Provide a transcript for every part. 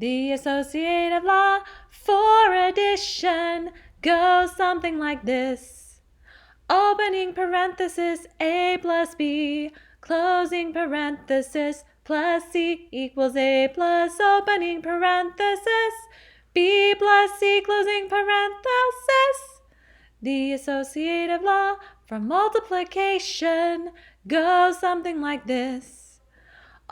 The associative law for addition goes something like this. Opening parenthesis A plus B, closing parenthesis plus C equals A plus opening parenthesis B plus C closing parenthesis. The associative law for multiplication goes something like this.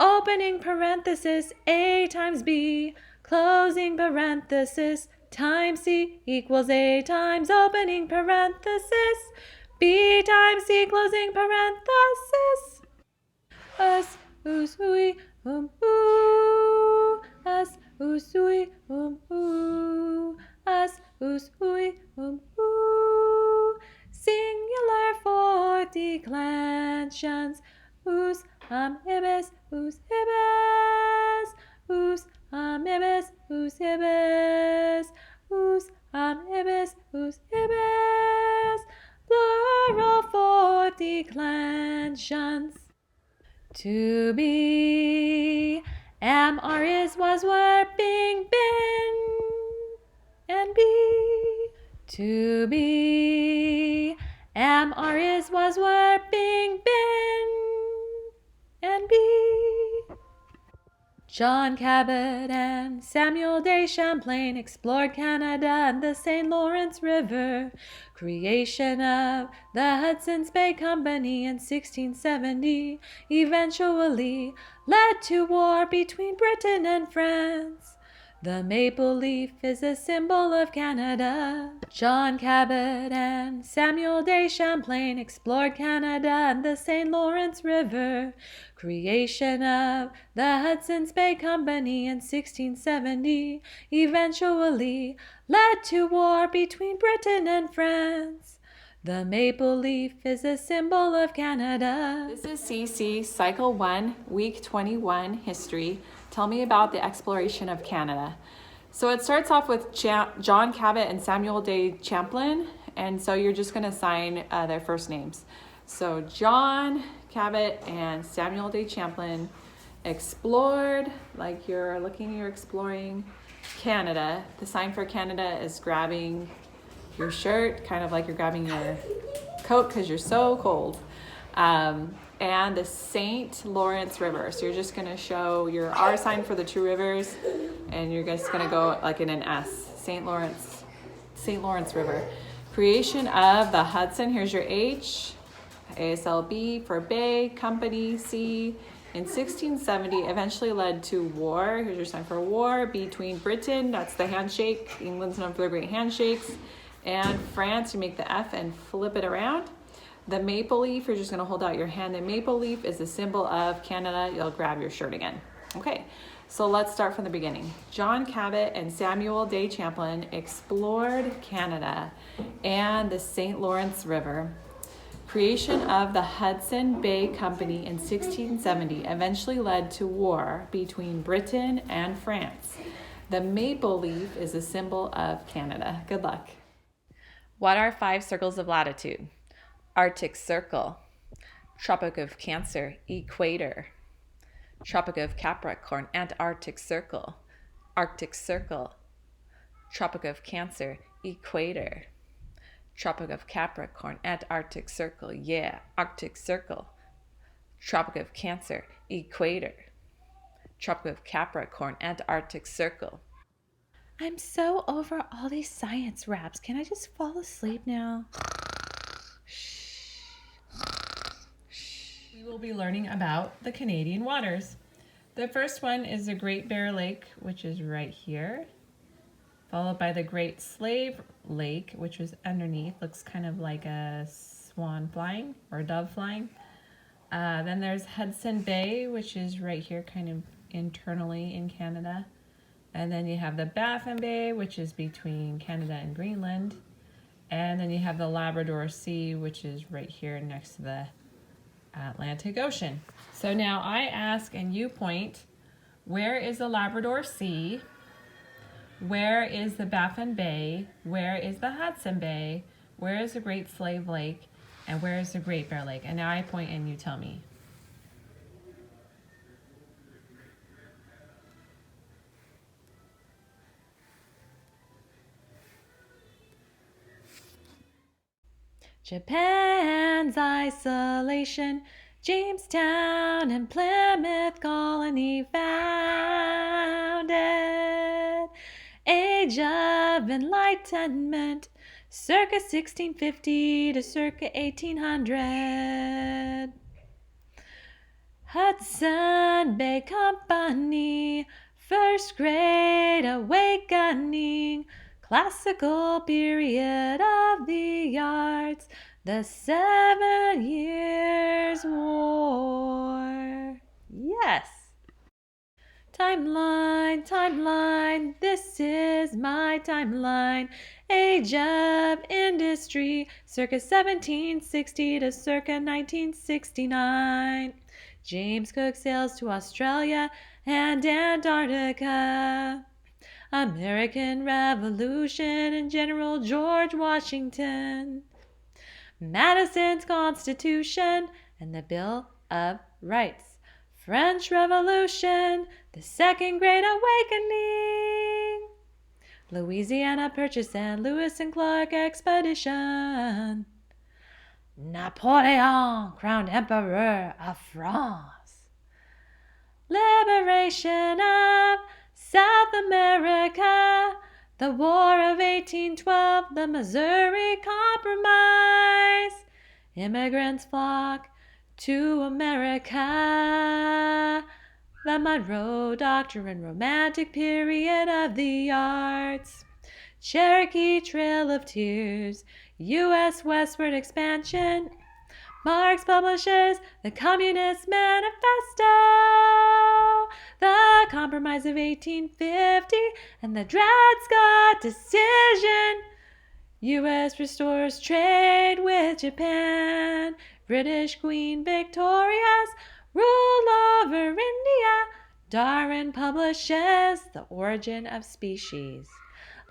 Opening parenthesis A times B, closing parenthesis times C equals A times opening parenthesis B times C closing parenthesis. Us, ooh, ooh, us, ooh, ooh, us, ooh, singular for declensions. Us, ibis, ibis, ibis, ibis, ibis, ibis, plural for declensions. To be, am, are, is, was, were, being, been, and be. To be, am, are, is, was, were, being, been, and be. John Cabot and Samuel de Champlain explored Canada and the St. Lawrence River. Creation of the Hudson's Bay Company in 1670 eventually led to war between Britain and France. The maple leaf is a symbol of Canada. John Cabot and Samuel de Champlain explored Canada and the St. Lawrence River. Creation of the Hudson's Bay Company in 1670 eventually led to war between Britain and France. The maple leaf is a symbol of Canada. This is CC, Cycle 1, Week 21, History. Tell me about the exploration of Canada. So it starts off with John Cabot and Samuel de Champlain, and so you're just going to sign their first names. So John Cabot and Samuel de Champlain explored, like you're exploring Canada. The sign for Canada is grabbing your shirt, kind of like you're grabbing your coat because you're so cold. And the St. Lawrence River. So you're just going to show your R sign for the two rivers, and you're just going to go like in an S. St. Lawrence River. Creation of the Hudson. Here's your H. ASLB for Bay, Company, C. In 1670, eventually led to war. Here's your sign for war between Britain. That's the handshake. England's known for their great handshakes. And France, you make the F and flip it around. The maple leaf, you're just going to hold out your hand. The maple leaf is a symbol of Canada. You'll grab your shirt again. Okay, so let's start from the beginning. John Cabot and Samuel de Champlain explored Canada and the St. Lawrence River. Creation of the Hudson Bay Company in 1670 eventually led to war between Britain and France. The maple leaf is a symbol of Canada. Good luck. What are 5 circles of latitude? Arctic Circle, Tropic of Cancer, Equator, Tropic of Capricorn, Antarctic Circle, Arctic Circle, Tropic of Cancer, Equator, Tropic of Capricorn, Antarctic Circle, yeah, Arctic Circle, Tropic of Cancer, Equator, Tropic of Capricorn, Antarctic Circle. I'm so over all these science raps. Can I just fall asleep now? We will be learning about the Canadian waters. The first one is the Great Bear Lake, which is right here, followed by the Great Slave Lake, which is underneath, looks kind of like a swan flying or a dove flying. Then there's Hudson Bay, which is right here kind of internally in Canada. And then you have the Baffin Bay, which is between Canada and Greenland. And then you have the Labrador Sea, which is right here next to the Atlantic Ocean. So now I ask and you point, where is the Labrador Sea? Where is the Baffin Bay? Where is the Hudson Bay? Where is the Great Slave Lake? And where is the Great Bear Lake? And now I point and you tell me. Japan's isolation, Jamestown and Plymouth colony founded. Age of Enlightenment, circa 1650 to circa 1800. Hudson Bay Company, First Great Awakening, classical period of the arts, the 7 Years' War. Yes. Timeline, timeline, this is my timeline. Age of Industry, circa 1760 to circa 1969. James Cook sails to Australia and Antarctica. American Revolution and General George Washington. Madison's Constitution and the Bill of Rights. French Revolution, the Second Great Awakening. Louisiana Purchase and Lewis and Clark Expedition. Napoleon crowned Emperor of France. Liberation of South America, the War of 1812, the Missouri Compromise. Immigrants flock to America. The Monroe Doctrine, romantic period of the arts. Cherokee Trail of Tears, U.S. westward expansion. Marx publishes the Communist Manifesto, the Compromise of 1850, and the Dred Scott Decision. U.S. restores trade with Japan. British Queen Victoria's rule over India. Darwin publishes The Origin of Species.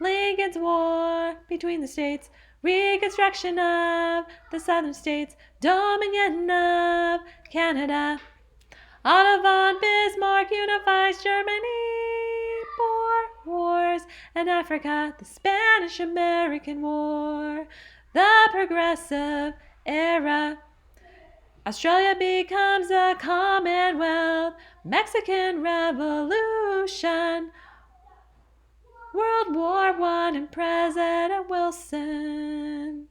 Lincoln's War between the states, Reconstruction of the Southern States, Dominion of Canada. Otto von Bismarck unifies Germany. Boer Wars and Africa, the Spanish-American War. The Progressive Era. Australia becomes a Commonwealth. Mexican Revolution. World War I and President Wilson.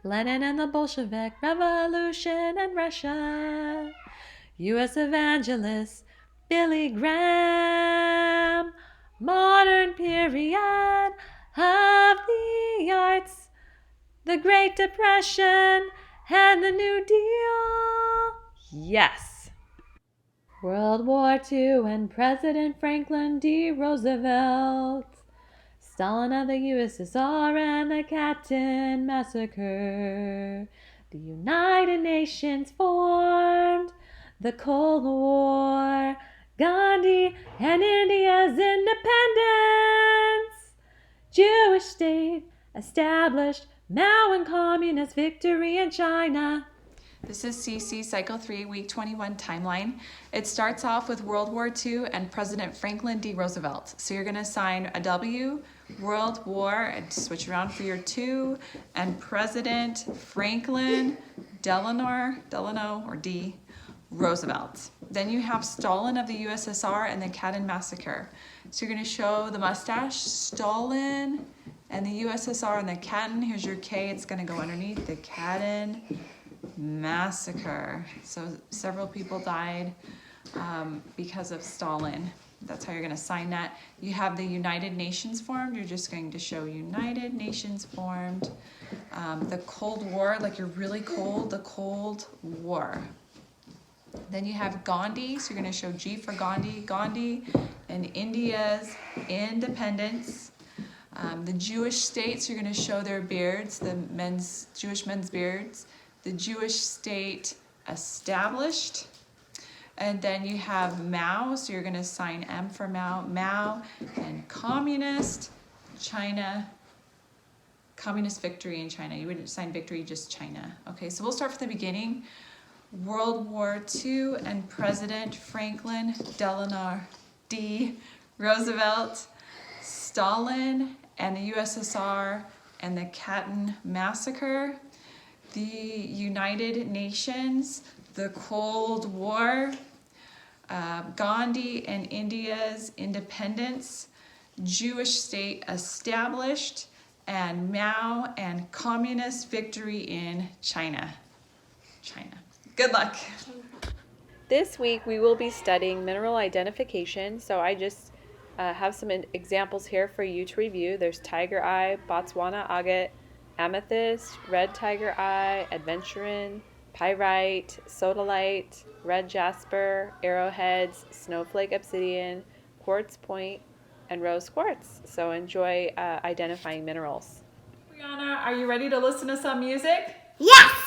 Lenin and the Bolshevik Revolution in Russia. U.S. evangelist Billy Graham. Modern period of the arts. The Great Depression and the New Deal. Yes. World War II and President Franklin D. Roosevelt. Stalin of the USSR and the Katyn Massacre. The United Nations formed. The Cold War. Gandhi and India's independence. Jewish state established. Mao and communist victory in China. This is CC Cycle 3, Week 21 timeline. It starts off with World War II and President Franklin D. Roosevelt. So you're going to assign a W, World War, and switch around for your 2, and President Franklin Delano, or D, Roosevelt. Then you have Stalin of the USSR and the Katyn Massacre. So you're going to show the mustache, Stalin, and the USSR and the Katyn. Here's your K, it's going to go underneath the Katyn Massacre. So several people died because of Stalin. That's how you're going to sign that. You have the United Nations formed. You're just going to show United Nations formed. The Cold War, like you're really cold, the Cold War. Then you have Gandhi, so you're going to show G for Gandhi. Gandhi and India's independence. The Jewish states, you're going to show their beards, the Jewish men's beards. The Jewish state established. And then you have Mao, so you're going to sign M for Mao. Mao and communist China, communist victory in China. You wouldn't sign victory, just China. Okay, so we'll start from the beginning. World War II and President Franklin Delano D. Roosevelt, Stalin and the USSR and the Katyn Massacre, the United Nations, the Cold War, Gandhi and India's independence, Jewish state established, and Mao and communist victory in China. Good luck. This week we will be studying mineral identification, so I just have some examples here for you to review. There's tiger eye, Botswana agate, amethyst, red tiger eye, adventurin, pyrite, sodalite, red jasper, arrowheads, snowflake obsidian, quartz point, and rose quartz. So enjoy identifying minerals. Brianna, are you ready to listen to some music? Yes!